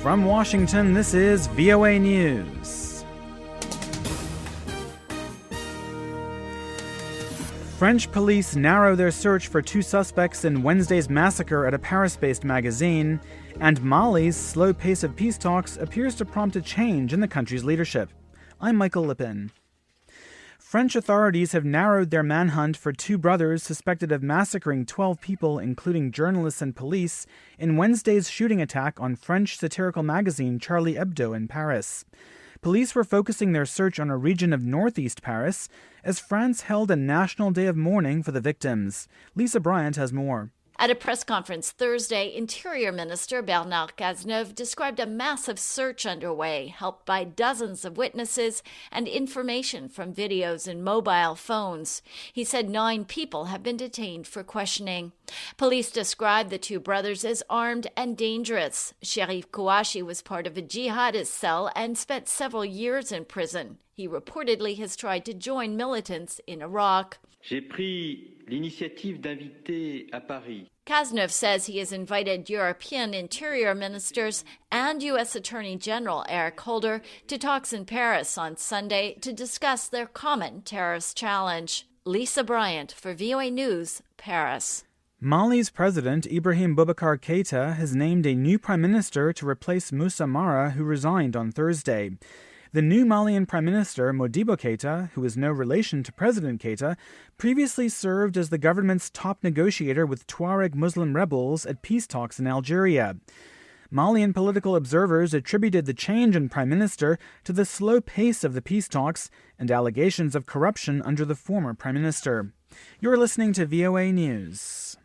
From Washington, this is VOA News. French police narrow their search for two suspects in Wednesday's massacre at a Paris-based magazine, and Mali's slow pace of peace talks appears to prompt a change in the country's leadership. I'm Michael Lipin. French authorities have narrowed their manhunt for two brothers suspected of massacring 12 people, including journalists and police, in Wednesday's shooting attack on French satirical magazine Charlie Hebdo in Paris. Police were focusing their search on a region of northeast Paris as France held a national day of mourning for the victims. Lisa Bryant has more. At a press conference Thursday, Interior Minister Bernard Cazeneuve described a massive search underway, helped by dozens of witnesses and information from videos and mobile phones. He said 9 people have been detained for questioning. Police described the two brothers as armed and dangerous. Sherif Kouachi was part of a jihadist cell and spent several years in prison. He reportedly has tried to join militants in Iraq. J'ai pris l'initiative d'inviter à Paris. Cazeneuve says he has invited European interior ministers and U.S. Attorney General Eric Holder to talks in Paris on Sunday to discuss their common terrorist challenge. Lisa Bryant for VOA News, Paris. Mali's president, Ibrahim Boubacar Keïta, has named a new prime minister to replace Moussa Mara, who resigned on Thursday. The new Malian Prime Minister, Modibo Keïta, who is no relation to President Keïta, previously served as the government's top negotiator with Tuareg Muslim rebels at peace talks in Algeria. Malian political observers attributed the change in Prime Minister to the slow pace of the peace talks and allegations of corruption under the former Prime Minister. You're listening to VOA News.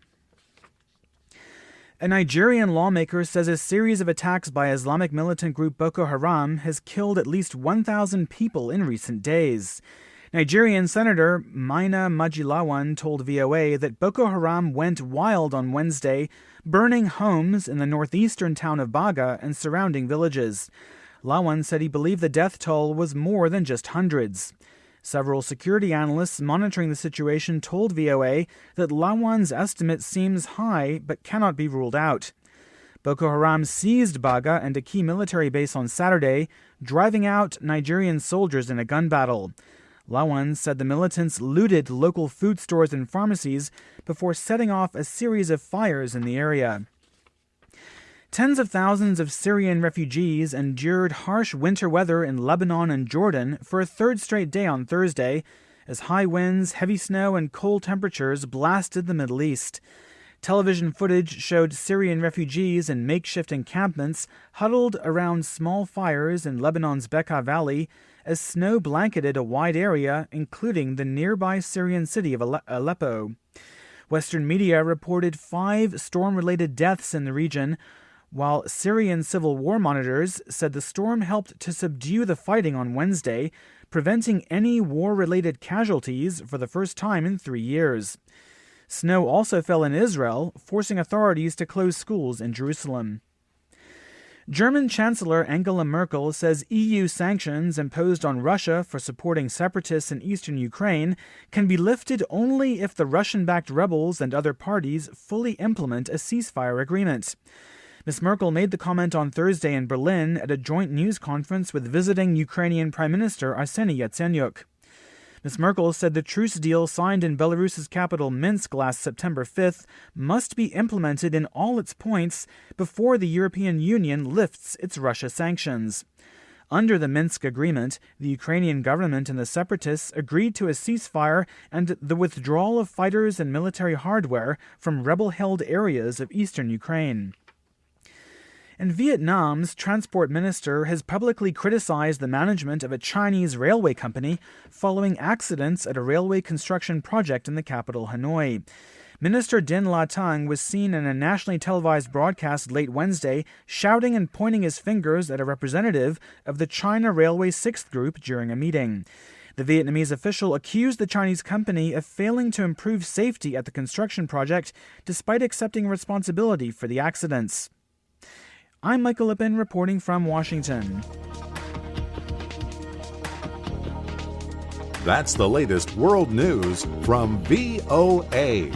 A Nigerian lawmaker says a series of attacks by Islamic militant group Boko Haram has killed at least 1,000 people in recent days. Nigerian Senator Maina Majilawan told VOA that Boko Haram went wild on Wednesday, burning homes in the northeastern town of Baga and surrounding villages. Lawan said he believed the death toll was more than just hundreds. Several security analysts monitoring the situation told VOA that Lawan's estimate seems high but cannot be ruled out. Boko Haram seized Baga and a key military base on Saturday, driving out Nigerian soldiers in a gun battle. Lawan said the militants looted local food stores and pharmacies before setting off a series of fires in the area. Tens of thousands of Syrian refugees endured harsh winter weather in Lebanon and Jordan for a third straight day on Thursday, as high winds, heavy snow, and cold temperatures blasted the Middle East. Television footage showed Syrian refugees in makeshift encampments huddled around small fires in Lebanon's Bekaa Valley as snow blanketed a wide area, including the nearby Syrian city of Aleppo. Western media reported 5 storm-related deaths in the region, while Syrian civil war monitors said the storm helped to subdue the fighting on Wednesday, preventing any war-related casualties for the first time in 3 years. Snow also fell in Israel, forcing authorities to close schools in Jerusalem. German Chancellor Angela Merkel says EU sanctions imposed on Russia for supporting separatists in eastern Ukraine can be lifted only if the Russian-backed rebels and other parties fully implement a ceasefire agreement. Ms. Merkel made the comment on Thursday in Berlin at a joint news conference with visiting Ukrainian Prime Minister Arseniy Yatsenyuk. Ms. Merkel said the truce deal signed in Belarus's capital Minsk last September 5th must be implemented in all its points before the European Union lifts its Russia sanctions. Under the Minsk agreement, the Ukrainian government and the separatists agreed to a ceasefire and the withdrawal of fighters and military hardware from rebel-held areas of eastern Ukraine. And Vietnam's transport minister has publicly criticized the management of a Chinese railway company following accidents at a railway construction project in the capital, Hanoi. Minister Dinh La Thang was seen in a nationally televised broadcast late Wednesday shouting and pointing his fingers at a representative of the China Railway 6th Group during a meeting. The Vietnamese official accused the Chinese company of failing to improve safety at the construction project despite accepting responsibility for the accidents. I'm Michael Lipin reporting from Washington. That's the latest world news from VOA.